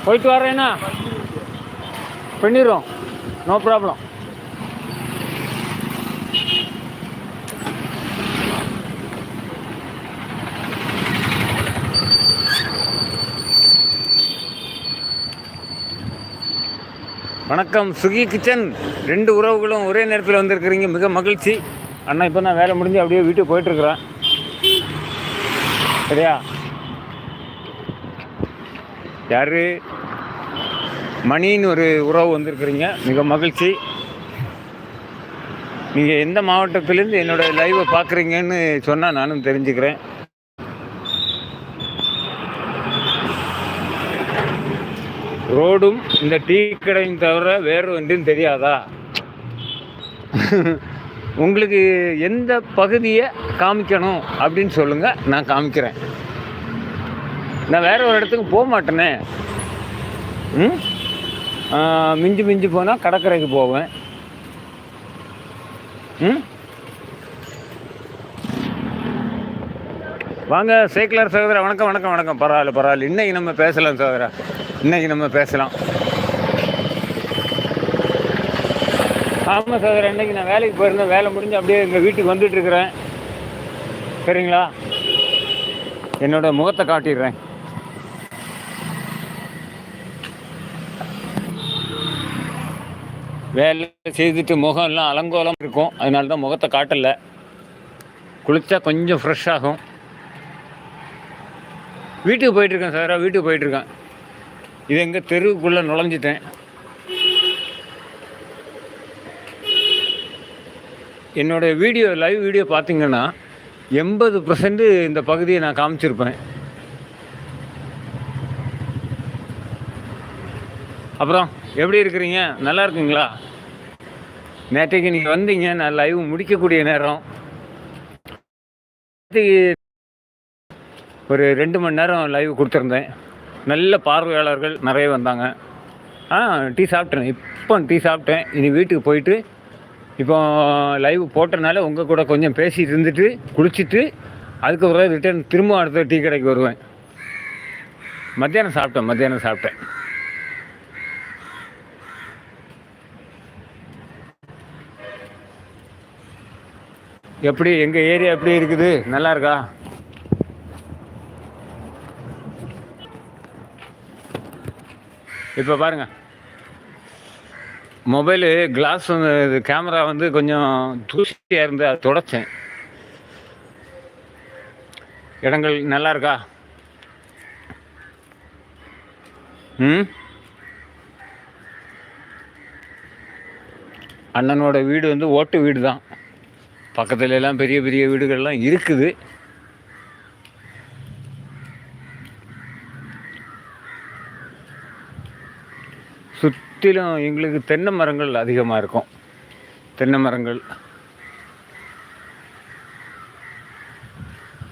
போயிட்டு வரேன்னா பண்ணிடுறோம், நோ ப்ராப்ளம். வணக்கம் சுகி கிச்சன். 2 உறவுகளும் ஒரே நேரத்தில் வந்திருக்கிறீங்க, மிக மகிழ்ச்சி. அண்ணா இப்போ நான் வேலை முடிஞ்சு அப்படியே வீட்டுக்கு போயிட்டுருக்குறேன். சரியா? யார்? மணின்னு ஒரு உறவு வந்திருக்கிறீங்க, மிக மகிழ்ச்சி. நீங்கள் எந்த மாவட்டத்திலேருந்து என்னோடய லைவை பார்க்குறீங்கன்னு சொன்னால் நானும் தெரிஞ்சுக்கிறேன். ரோடும் இந்த டீ கடையும் தவிர வேறு ஒன்றும் தெரியாதா? உங்களுக்கு எந்த பகுதியை காமிக்கணும் அப்படின்னு சொல்லுங்கள், நான் காமிக்கிறேன். நான் வேறு ஒரு இடத்துக்கு போக மாட்டேனே. மிஞ்சி மிஞ்சி போனால் கடற்கரைக்கு போவேன். வாங்க சேக்கலார் சகோதரா. வணக்கம் வணக்கம் வணக்கம். பரவாயில்ல. இன்றைக்கி நம்ம பேசலாம் சகோதரா, இன்றைக்கி நம்ம பேசலாம். ஆமாம் சகோதரா, இன்றைக்கி நான் வேலைக்கு போயிருந்தேன். வேலை முடிஞ்சு அப்படியே எங்கள் வீட்டுக்கு வந்துட்டுருக்குறேன். சரிங்களா? என்னோடய முகத்தை காட்டிடுறேன். வேலை செய்துட்டு முகம் எல்லாம் அலங்கோலம் இருக்கும், அதனால தான் முகத்தை காட்டலை. குளித்தா கொஞ்சம் ஃப்ரெஷ் ஆகும். வீட்டுக்கு போயிட்டுருக்கேன் சாரா, வீட்டுக்கு போயிட்டுருக்கேன். இது எங்கள் தெருவுக்குள்ளே நுழைஞ்சிட்டேன். என்னோடய வீடியோ, லைவ் வீடியோ பார்த்திங்கன்னா 80% இந்த பகுதியை நான் காமிச்சிருப்பேன். அப்புறம் எப்படி இருக்கிறீங்க? நல்லா இருக்குங்களா? நேற்றைக்கு நீங்கள் வந்தீங்க, நான் லைவ் முடிக்கக்கூடிய நேரம். ஒரு 2 மணி நேரம் லைவ் கொடுத்துருந்தேன். நல்ல பார்வையாளர்கள் நிறைய வந்தாங்க. டீ சாப்பிட்டேன், இப்போ டீ சாப்பிட்டேன். இனி வீட்டுக்கு போயிட்டு இப்போ லைவ் போட்டனால உங்கள் கூட கொஞ்சம் பேசிட்டு இருந்துட்டு குளிச்சுட்டு அதுக்கப்புறம் ரிட்டர்ன் திரும்ப அடுத்த டீ கடைக்கு வருவேன். மத்தியானம் சாப்பிட்டேன். எப்படி எங்கள் ஏரியா எப்படி இருக்குது? நல்லா இருக்கா? இப்போ பாருங்கள், மொபைலு கிளாஸ் வந்து கேமரா வந்து கொஞ்சம் தூசியாக இருந்து அதை தொடச்சேன். இடங்கள் நல்லா இருக்கா? அண்ணனோட வீடு வந்து ஓட்டு வீடு தான். பக்கத்துல எல்லாம் பெரிய பெரிய வீடுகள்லாம் இருக்குது. சுற்றிலும் எங்களுக்கு தென்னை மரங்கள் அதிகமாக இருக்கும். தென்னை மரங்கள்